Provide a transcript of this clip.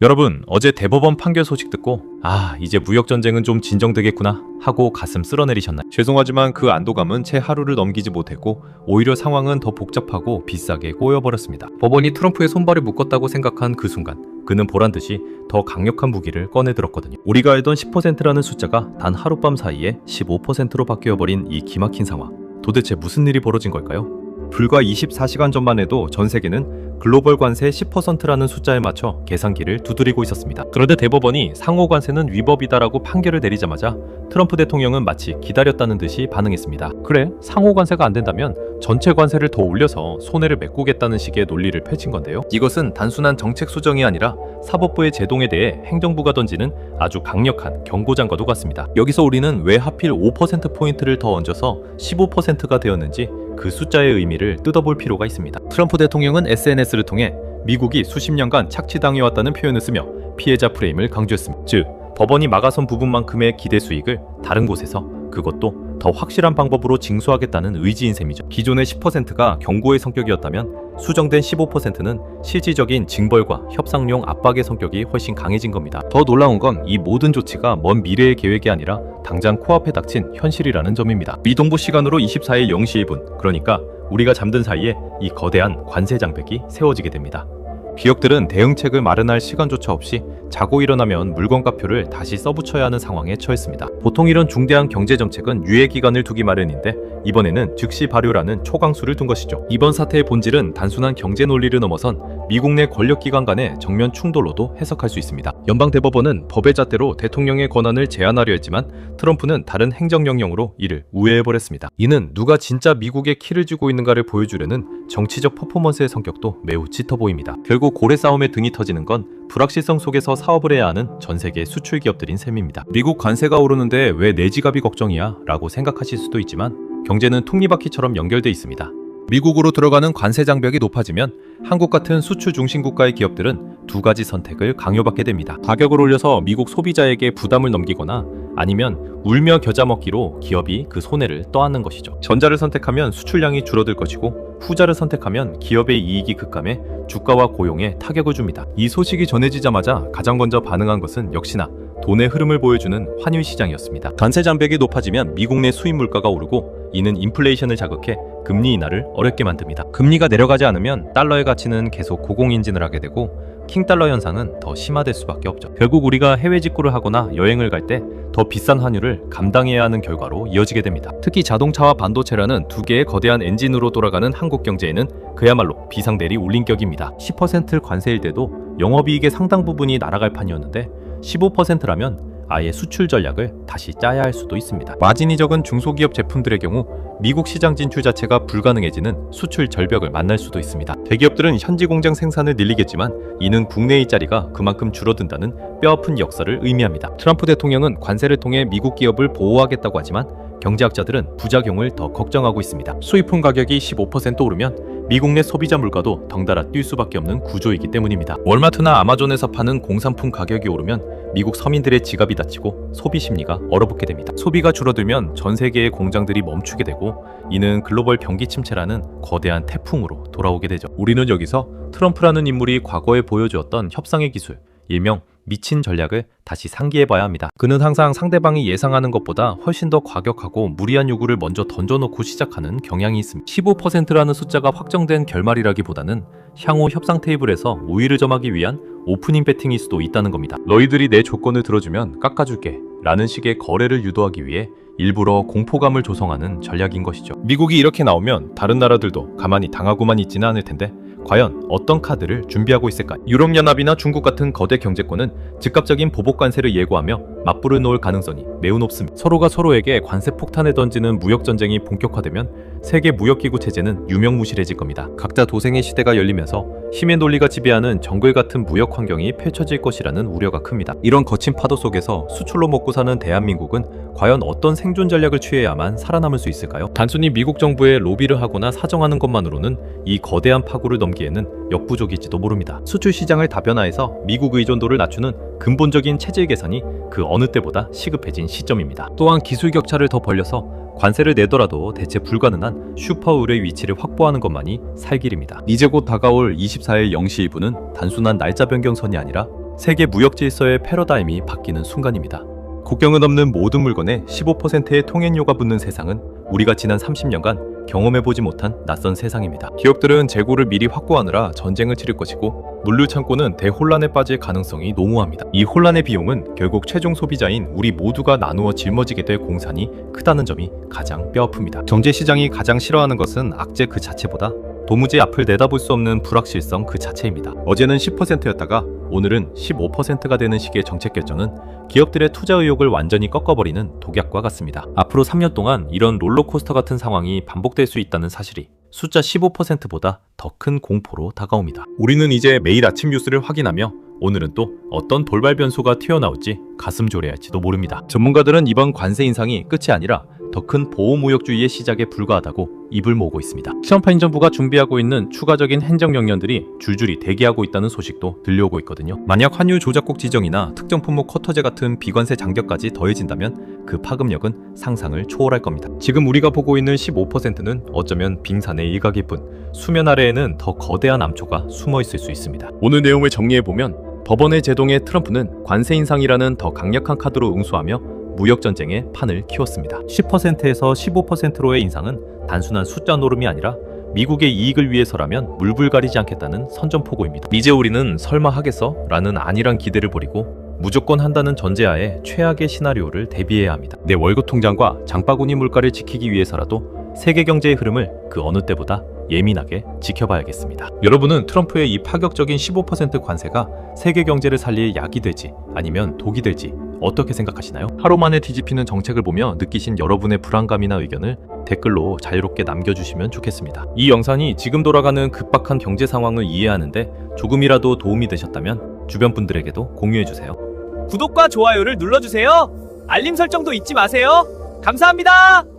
여러분, 어제 대법원 판결 소식 듣고 이제 무역전쟁은 좀 진정되겠구나 하고 가슴 쓸어내리셨나요? 죄송하지만 그 안도감은 채 하루를 넘기지 못했고 오히려 상황은 더 복잡하고 비싸게 꼬여버렸습니다. 법원이 트럼프의 손발을 묶었다고 생각한 그 순간 그는 보란듯이 더 강력한 무기를 꺼내들었거든요. 우리가 알던 10%라는 숫자가 단 하룻밤 사이에 15%로 바뀌어버린 이 기막힌 상황. 도대체 무슨 일이 벌어진 걸까요? 불과 24시간 전만 해도 전 세계는 글로벌 관세 10%라는 숫자에 맞춰 계산기를 두드리고 있었습니다. 그런데 대법원이 상호 관세는 위법이다라고 판결을 내리자마자 트럼프 대통령은 마치 기다렸다는 듯이 반응했습니다. 그래, 상호 관세가 안 된다면 전체 관세를 더 올려서 손해를 메꾸겠다는 식의 논리를 펼친 건데요. 이것은 단순한 정책 수정이 아니라 사법부의 제동에 대해 행정부가 던지는 아주 강력한 경고장과도 같습니다. 여기서 우리는 왜 하필 5%포인트를 더 얹어서 15%가 되었는지 그 숫자의 의미를 뜯어볼 필요가 있습니다. 트럼프 대통령은 SNS를 통해 미국이 수십 년간 착취당해왔다는 표현을 쓰며 피해자 프레임을 강조했습니다. 즉, 법원이 막아선 부분만큼의 기대 수익을 다른 곳에서 그것도 더 확실한 방법으로 징수하겠다는 의지인 셈이죠. 기존의 10%가 경고의 성격이었다면 수정된 15%는 실질적인 징벌과 협상용 압박의 성격이 훨씬 강해진 겁니다. 더 놀라운 건 이 모든 조치가 먼 미래의 계획이 아니라 당장 코앞에 닥친 현실이라는 점입니다. 미 동부 시간으로 24일 0시 1분, 그러니까 우리가 잠든 사이에 이 거대한 관세 장벽이 세워지게 됩니다. 기업들은 대응책을 마련할 시간조차 없이 자고 일어나면 물건가표를 다시 써붙여야 하는 상황에 처했습니다. 보통 이런 중대한 경제정책은 유예기간을 두기 마련인데 이번에는 즉시 발효라는 초강수를 둔 것이죠. 이번 사태의 본질은 단순한 경제 논리를 넘어선 미국 내 권력기관 간의 정면 충돌로도 해석할 수 있습니다. 연방대법원은 법의 잣대로 대통령의 권한을 제한하려 했지만 트럼프는 다른 행정명령으로 이를 우회해버렸습니다. 이는 누가 진짜 미국의 키를 쥐고 있는가를 보여주려는 정치적 퍼포먼스의 성격도 매우 짙어 보입니다. 결국 고래 싸움에 등이 터지는 건 불확실성 속에서 사업을 해야 하는 전 세계 수출 기업들인 셈입니다. 미국 관세가 오르는데 왜 내 지갑이 걱정이야? 라고 생각하실 수도 있지만 경제는 톱니바퀴처럼 연결돼 있습니다. 미국으로 들어가는 관세 장벽이 높아지면 한국 같은 수출 중심 국가의 기업들은 두 가지 선택을 강요받게 됩니다. 가격을 올려서 미국 소비자에게 부담을 넘기거나 아니면 울며 겨자 먹기로 기업이 그 손해를 떠안는 것이죠. 전자를 선택하면 수출량이 줄어들 것이고 후자를 선택하면 기업의 이익이 급감해 주가와 고용에 타격을 줍니다. 이 소식이 전해지자마자 가장 먼저 반응한 것은 역시나 돈의 흐름을 보여주는 환율 시장이었습니다. 관세 장벽이 높아지면 미국 내 수입 물가가 오르고 이는 인플레이션을 자극해 금리 인하를 어렵게 만듭니다. 금리가 내려가지 않으면 달러의 가치는 계속 고공인진을 하게 되고 킹달러 현상은 더 심화될 수밖에 없죠. 결국 우리가 해외 직구를 하거나 여행을 갈 때 더 비싼 환율을 감당해야 하는 결과로 이어지게 됩니다. 특히 자동차와 반도체라는 두 개의 거대한 엔진으로 돌아가는 한국 경제에는 그야말로 비상벨이 울린 격입니다. 10% 관세일 때도 영업이익의 상당 부분이 날아갈 판이었는데 15%라면 아예 수출 전략을 다시 짜야 할 수도 있습니다. 마진이 적은 중소기업 제품들의 경우 미국 시장 진출 자체가 불가능해지는 수출 절벽을 만날 수도 있습니다. 대기업들은 현지 공장 생산을 늘리겠지만 이는 국내 일자리가 그만큼 줄어든다는 뼈아픈 역사를 의미합니다. 트럼프 대통령은 관세를 통해 미국 기업을 보호하겠다고 하지만 경제학자들은 부작용을 더 걱정하고 있습니다. 수입품 가격이 15% 오르면 미국 내 소비자 물가도 덩달아 뛸 수밖에 없는 구조이기 때문입니다. 월마트나 아마존에서 파는 공산품 가격이 오르면 미국 서민들의 지갑이 다치고 소비 심리가 얼어붙게 됩니다. 소비가 줄어들면 전 세계의 공장들이 멈추게 되고 이는 글로벌 경기 침체라는 거대한 태풍으로 돌아오게 되죠. 우리는 여기서 트럼프라는 인물이 과거에 보여주었던 협상의 기술, 일명 미친 전략을 다시 상기해봐야 합니다. 그는 항상 상대방이 예상하는 것보다 훨씬 더 과격하고 무리한 요구를 먼저 던져놓고 시작하는 경향이 있습니다. 15%라는 숫자가 확정된 결말이라기보다는 향후 협상 테이블에서 우위를 점하기 위한 오프닝 배팅일 수도 있다는 겁니다. 너희들이 내 조건을 들어주면 깎아줄게 라는 식의 거래를 유도하기 위해 일부러 공포감을 조성하는 전략인 것이죠. 미국이 이렇게 나오면 다른 나라들도 가만히 당하고만 있지는 않을 텐데 과연 어떤 카드를 준비하고 있을까요? 유럽연합이나 중국 같은 거대 경제권은 즉각적인 보복 관세를 예고하며 맞불을 놓을 가능성이 매우 높습니다. 서로가 서로에게 관세 폭탄을 던지는 무역 전쟁이 본격화되면 세계 무역기구 체제는 유명무실해질 겁니다. 각자 도생의 시대가 열리면서 힘의 논리가 지배하는 정글 같은 무역 환경이 펼쳐질 것이라는 우려가 큽니다. 이런 거친 파도 속에서 수출로 먹고 사는 대한민국은 과연 어떤 생존 전략을 취해야만 살아남을 수 있을까요? 단순히 미국 정부에 로비를 하거나 사정하는 것만으로는 이 거대한 파고를 넘기에는 역부족일지도 모릅니다. 수출 시장을 다변화해서 미국 의존도를 낮추는 근본적인 체질 개선이 그 어느 때보다 시급해진 시점입니다. 또한 기술 격차를 더 벌려서 관세를 내더라도 대체 불가능한 슈퍼울의 위치를 확보하는 것만이 살 길입니다. 이제 곧 다가올 24일 0시 1분은 단순한 날짜 변경선이 아니라 세계 무역 질서의 패러다임이 바뀌는 순간입니다. 국경은 없는 모든 물건에 15%의 통행료가 붙는 세상은 우리가 지난 30년간 경험해보지 못한 낯선 세상입니다. 기업들은 재고를 미리 확보하느라 전쟁을 치를 것이고 물류 창고는 대혼란에 빠질 가능성이 농후합니다. 이 혼란의 비용은 결국 최종 소비자인 우리 모두가 나누어 짊어지게 될 공산이 크다는 점이 가장 뼈아픕니다. 경제시장이 가장 싫어하는 것은 악재 그 자체보다 도무지 앞을 내다볼 수 없는 불확실성 그 자체입니다. 어제는 10%였다가 오늘은 15%가 되는 시기의 정책 결정은 기업들의 투자 의욕을 완전히 꺾어버리는 독약과 같습니다. 앞으로 3년 동안 이런 롤러코스터 같은 상황이 반복될 수 있다는 사실이 숫자 15%보다 더 큰 공포로 다가옵니다. 우리는 이제 매일 아침 뉴스를 확인하며 오늘은 또 어떤 돌발 변수가 튀어나올지 가슴 졸여할지도 모릅니다. 전문가들은 이번 관세 인상이 끝이 아니라 더 큰 보호무역주의의 시작에 불과하다고 입을 모으고 있습니다. 트럼프 행정부가 준비하고 있는 추가적인 행정명령들이 줄줄이 대기하고 있다는 소식도 들려오고 있거든요. 만약 환율 조작국 지정이나 특정 품목 쿼터제 같은 비관세 장벽까지 더해진다면 그 파급력은 상상을 초월할 겁니다. 지금 우리가 보고 있는 15%는 어쩌면 빙산의 일각일 뿐 수면 아래에는 더 거대한 암초가 숨어 있을 수 있습니다. 오늘 내용을 정리해보면 법원의 제동에 트럼프는 관세 인상이라는 더 강력한 카드로 응수하며 무역전쟁의 판을 키웠습니다. 10%에서 15%로의 인상은 단순한 숫자 노름이 아니라 미국의 이익을 위해서라면 물불 가리지 않겠다는 선전포고입니다. 이제 우리는 설마 하겠어? 라는 안일한 기대를 버리고 무조건 한다는 전제하에 최악의 시나리오를 대비해야 합니다. 내 월급 통장과 장바구니 물가를 지키기 위해서라도 세계 경제의 흐름을 그 어느 때보다 예민하게 지켜봐야겠습니다. 여러분은 트럼프의 이 파격적인 15% 관세가 세계 경제를 살릴 약이 될지 아니면 독이 될지 어떻게 생각하시나요? 하루 만에 뒤집히는 정책을 보며 느끼신 여러분의 불안감이나 의견을 댓글로 자유롭게 남겨주시면 좋겠습니다. 이 영상이 지금 돌아가는 급박한 경제 상황을 이해하는데 조금이라도 도움이 되셨다면 주변 분들에게도 공유해주세요. 구독과 좋아요를 눌러주세요. 알림 설정도 잊지 마세요. 감사합니다.